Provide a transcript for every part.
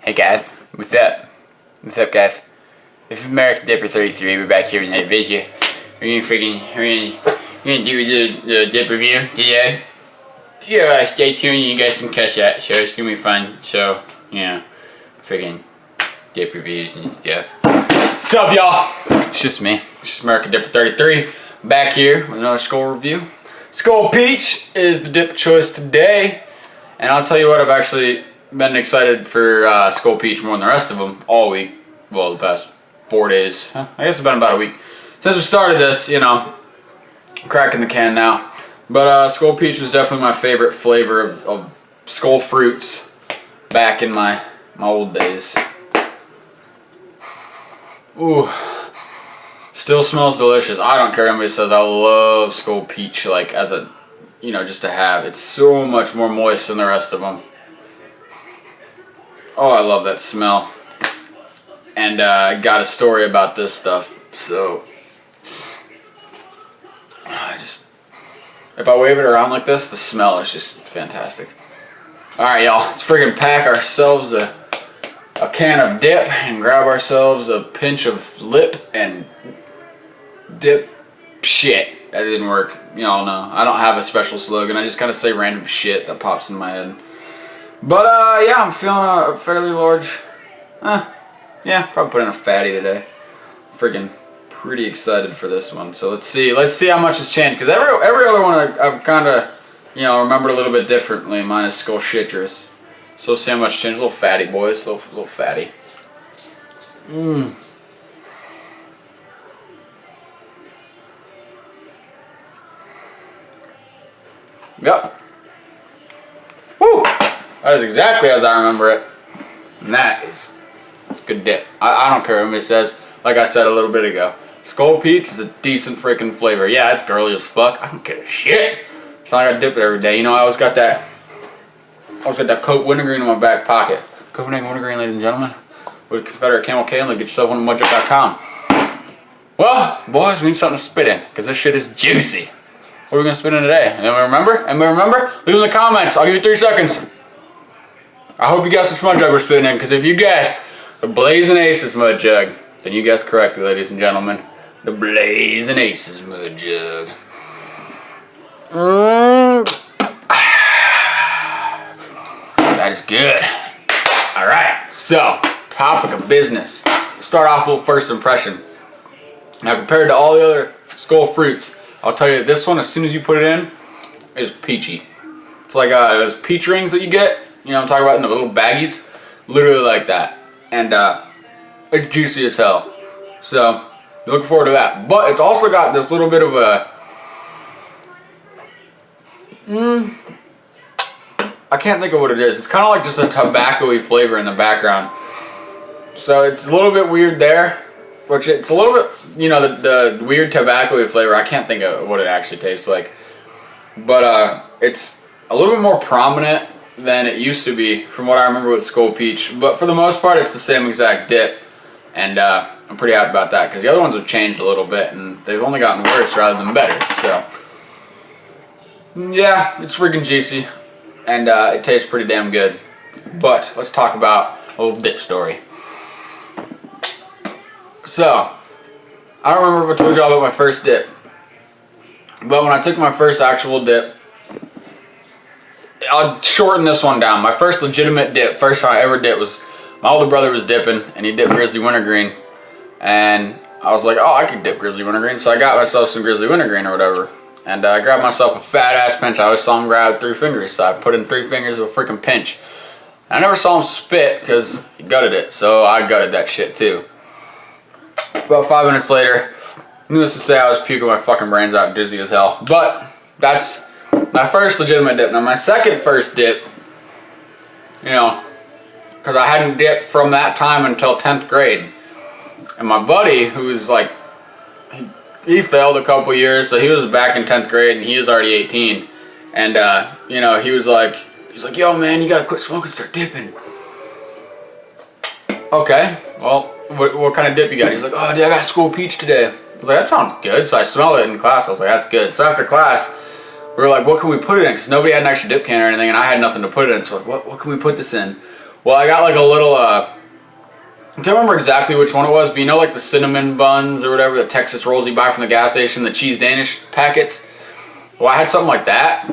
Hey guys, what's up? What's up, guys? This is American Dipper 33. We're back here in that video. We're gonna do a little dip review today. Yeah, stay tuned. You guys can catch that. So it's gonna be fun. So freaking dip reviews and stuff. What's up, y'all? It's just me. It's just American Dipper 33 back here with another Skoal review. Skoal Peach is the dip choice today, and I'll tell you what, I've actually been excited for Skoal Peach more than the rest of them all week. Well, the past 4 days. I guess it's been about a week since we started this. Cracking the can now. But Skoal Peach was definitely my favorite flavor of Skoal fruits back in my old days. Ooh, still smells delicious. I don't care if anybody says I love Skoal Peach, like as a, just to have. It's so much more moist than the rest of them. Oh, I love that smell. And I got a story about this stuff. So, if I wave it around like this, the smell is just fantastic. Alright, y'all, let's friggin' pack ourselves a can of dip and grab ourselves a pinch of lip and dip. Shit, that didn't work. Y'all know, I don't have a special slogan. I just kind of say random shit that pops in my head. But yeah, I'm feeling a fairly large, yeah, probably put in a fatty today. Friggin' pretty excited for this one. So let's see how much has changed. Because every other one I've kind of, remembered a little bit differently. Mine is Skoal Citrus. So let's see how much changed. A little fatty, boys. A little fatty. Yep. Woo! That is exactly as I remember it. And that is good dip. I don't care what anybody says. Like I said a little bit ago, Skoal Peach is a decent freaking flavor. Yeah, it's girly as fuck. I don't give a shit. It's not like I dip it every day. I always got that Coke wintergreen in my back pocket. Copenhagen wintergreen, ladies and gentlemen. With Confederate Camel Cane, get yourself one at mudjup.com. Well, boys, we need something to spit in, because this shit is juicy. What are we going to spit in today? Anybody remember? Leave in the comments. I'll give you 3 seconds. I hope you guessed which mud jug we're spitting in, because if you guess the Blazing Aces mud jug, then you guessed correctly, ladies and gentlemen. The Blazing Aces mud jug. That is good. Alright, so, topic of business. Start off with a little first impression. Now, compared to all the other Skoal fruits, I'll tell you this one, as soon as you put it in, is peachy. It's like those peach rings that you get, I'm talking about in the little baggies. Literally like that. And it's juicy as hell. So, looking forward to that. But it's also got this little bit of a... I can't think of what it is. It's kind of like just a tobacco-y flavor in the background. So it's a little bit weird there. Which it's a little bit, the weird tobacco-y flavor. I can't think of what it actually tastes like. But it's a little bit more prominent than it used to be from what I remember with Skoal Peach. But for the most part, it's the same exact dip. And I'm pretty happy about that, because the other ones have changed a little bit and they've only gotten worse rather than better. So, yeah, it's freaking juicy and it tastes pretty damn good. But let's talk about a little dip story. So, I don't remember if I told you all about my first dip. But when I took my first actual dip, I'll shorten this one down. My first legitimate dip, first time I ever dipped, was my older brother was dipping, and he dipped Grizzly Wintergreen. And I was like, oh, I could dip Grizzly Wintergreen. So I got myself some Grizzly Wintergreen or whatever. And I grabbed myself a fat ass pinch. I always saw him grab 3 fingers. So I put in 3 fingers of a freaking pinch. I never saw him spit because he gutted it. So I gutted that shit too. About 5 minutes later, needless to say, I was puking my fucking brains out, dizzy as hell. But that's my first legitimate dip. Now my second first dip, because I hadn't dipped from that time until 10th grade. And my buddy, who was like, he failed a couple years, so he was back in 10th grade and he was already 18. And, he was like, yo man, you gotta quit smoking and start dipping. Okay, well, what kind of dip you got? He's like, oh dude, I got Skoal Peach today. I was like, that sounds good. So I smelled it in class. I was like, that's good. So after class, we were like, what can we put it in? Because nobody had an extra dip can or anything, and I had nothing to put it in. So like, what can we put this in? Well, I got like a little, I can't remember exactly which one it was, but you know like the cinnamon buns or whatever, the Texas rolls you buy from the gas station, the cheese Danish packets? Well, I had something like that.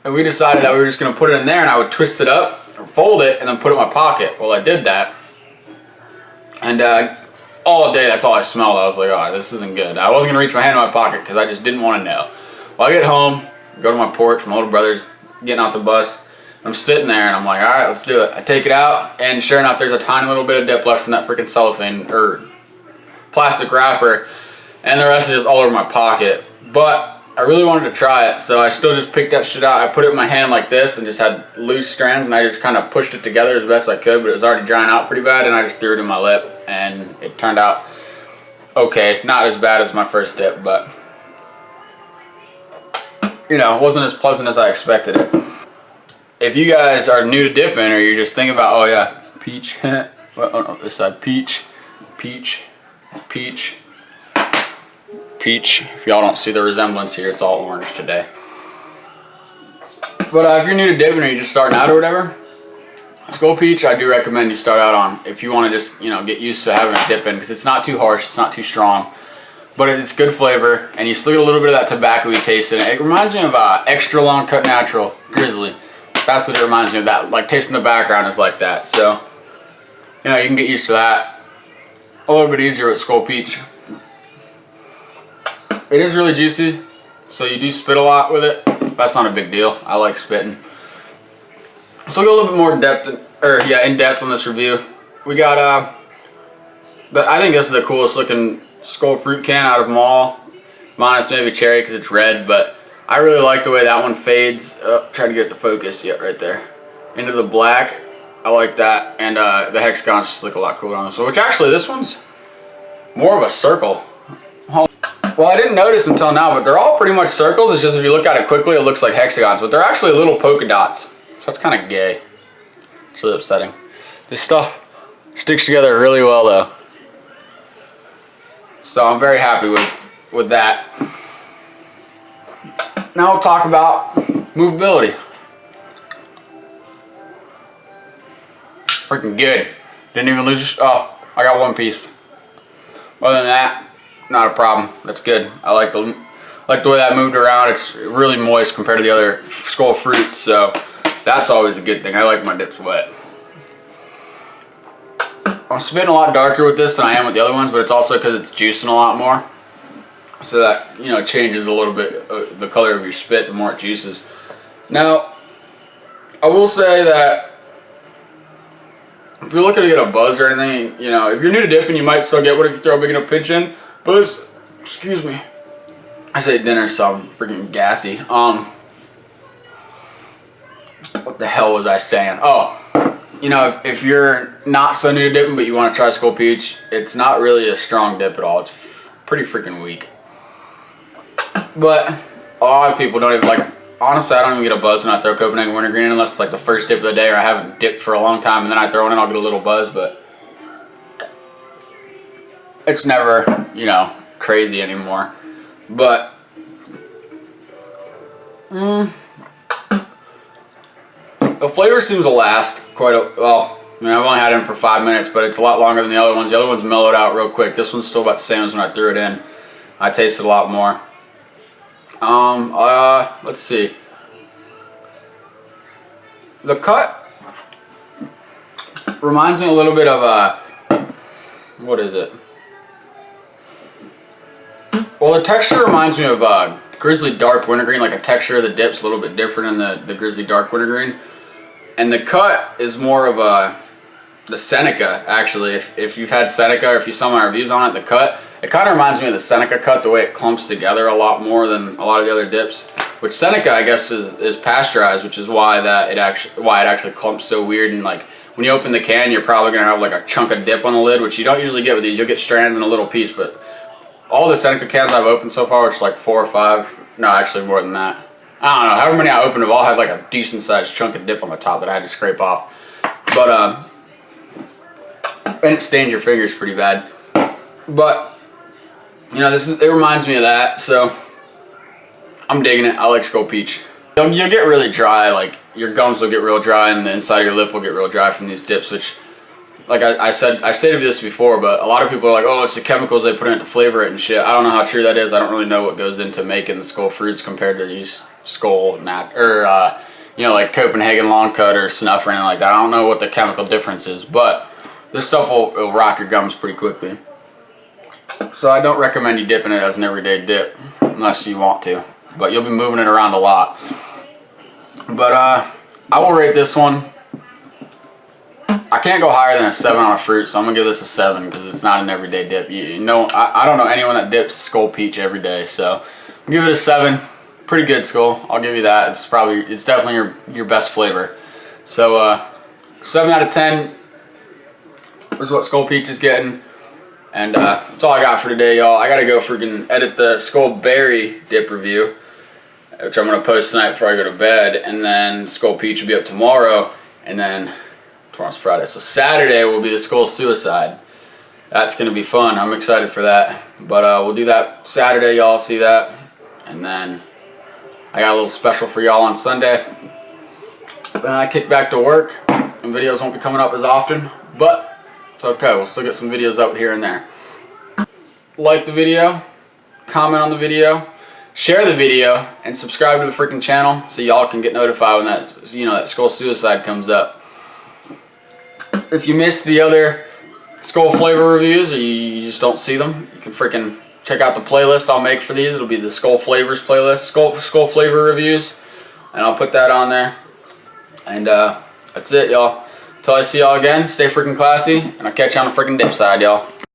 And we decided that we were just going to put it in there and I would twist it up, or fold it, and then put it in my pocket. Well, I did that. And all day, that's all I smelled. I was like, oh, this isn't good. I wasn't going to reach my hand in my pocket because I just didn't want to know. Well, I get home, go to my porch, my little brother's getting out the bus. I'm sitting there and I'm like, all right, let's do it. I take it out, and sure enough, there's a tiny little bit of dip left from that freaking cellophane or plastic wrapper, and the rest is just all over my pocket. But I really wanted to try it, so I still just picked that shit out. I put it in my hand like this and just had loose strands, and I just kind of pushed it together as best I could, but it was already drying out pretty bad, and I just threw it in my lip, and it turned out okay. Not as bad as my first dip, but you know, it wasn't as pleasant as I expected it. If you guys are new to dipping, or you're just thinking about, oh yeah, peach, well, oh no, this side, peach, peach, peach, peach. If y'all don't see the resemblance here, it's all orange today. But if you're new to dipping, or you're just starting out or whatever, Skoal peach, I do recommend you start out on if you want to just, you know, get used to having a dip in, because it's not too harsh, it's not too strong, but it's good flavor, and you still get a little bit of that tobacco-y taste in it. It reminds me of extra long cut natural grizzly. That's what it reminds me of. That, like, tasting the background is like that. So, you know, you can get used to that a little bit easier with Skoal peach. It is really juicy, so you do spit a lot with it. That's not a big deal. I like spitting. So we'll go a little bit more in depth on this review. We got I think this is the coolest looking Skoal fruit can out of them all, minus maybe cherry because it's red, but I really like the way that one fades. Trying to get it to focus. Yet right there into the black. I like that, and the hexagons just look a lot cooler on this one, which actually this one's more of a circle. Well, I didn't notice until now, but they're all pretty much circles. It's just if you look at it quickly, it looks like hexagons, but they're actually little polka dots. So that's kind of gay. It's really upsetting. This stuff sticks together really well, though. So I'm very happy with that. Now we'll talk about movability. Freaking good. Didn't even lose. Oh, I got one piece. Other than that, not a problem. That's good. I like the way that moved around. It's really moist compared to the other Skoal fruits, so that's always a good thing. I like my dips wet. I'm spitting a lot darker with this than I am with the other ones, but it's also because it's juicing a lot more. So that, you know, changes a little bit the color of your spit the more it juices. Now, I will say that if you're looking to get a buzz or anything, you know, if you're new to dipping, you might still get one if you throw a big enough pinch in. But excuse me, I say dinner, so I'm freaking gassy. What the hell was I saying? Oh, you know, if you're not so new to dipping, but you want to try Skoal peach, it's not really a strong dip at all. It's pretty freaking weak. But a lot of people don't even like. Honestly, I don't even get a buzz when I throw Copenhagen wintergreen unless it's like the first dip of the day, or I haven't dipped for a long time, and then I throw it in, I'll get a little buzz, but it's never, you know, crazy anymore. But the flavor seems to last quite a well. I mean, I've only had it in for 5 minutes, but it's a lot longer than the other ones. The other one's mellowed out real quick. This one's still about the same as when I threw it in. I tasted a lot more. Let's see. The cut reminds me a little bit of what is it? Well, the texture reminds me of Grizzly Dark Wintergreen. Like a texture of the dip's a little bit different in the Grizzly Dark Wintergreen, and the cut is more of the Seneca. Actually, if you've had Seneca, or if you saw my reviews on it, the cut. It kind of reminds me of the Seneca cut, the way it clumps together a lot more than a lot of the other dips. Which Seneca, I guess, is pasteurized, which is why it actually clumps so weird. And like when you open the can, you're probably gonna have like a chunk of dip on the lid, which you don't usually get with these. You'll get strands in a little piece, but all the Seneca cans I've opened so far, which is like 4 or 5, no, actually more than that. I don't know, however many I opened have all had like a decent sized chunk of dip on the top that I had to scrape off. But and it stains your fingers pretty bad. But you know, it reminds me of that, so I'm digging it. I like Skoal peach. You'll get really dry like your gums will get real dry and the inside of your lip will get real dry from these dips, which, like I stated this before, but a lot of people are like, oh, it's the chemicals they put in to flavor it and shit. I don't know how true that is. I don't really know what goes into making the Skoal fruits compared to these Skoal you know, like Copenhagen long cut or snuff or anything like that. I don't know what the chemical difference is, but this stuff will rock your gums pretty quickly. So I don't recommend you dipping it as an everyday dip unless you want to, but you'll be moving it around a lot. But I will rate this one. I can't go higher than a 7 on a fruit, so I'm gonna give this a 7 because it's not an everyday dip. You know, I don't know anyone that dips Skoal peach every day, so I'll give it a 7. Pretty good, Skoal. I'll give you that. It's definitely your best flavor. So 7 out of 10 is what Skoal peach is getting, and that's all I got for today, y'all. I gotta go freaking edit the Skoal berry dip review, which I'm gonna post tonight before I go to bed, and then Skoal peach will be up tomorrow, and then tomorrow's Friday, so Saturday will be the Skoal suicide. That's gonna be fun. I'm excited for that. But we'll do that Saturday. Y'all see that, and then I got a little special for y'all on Sunday. Then I kick back to work, and videos won't be coming up as often, but it's okay. We'll still get some videos up here and there. Like the video, comment on the video, share the video, and subscribe to the freaking channel so y'all can get notified when that Skoal suicide comes up. If you missed the other Skoal flavor reviews or you just don't see them, you can freaking check out the playlist I'll make for these. It'll be the Skoal flavors playlist, Skoal flavor reviews, and I'll put that on there. And that's it, y'all. Until I see y'all again, stay freaking classy, and I'll catch you on the freaking dip side, y'all.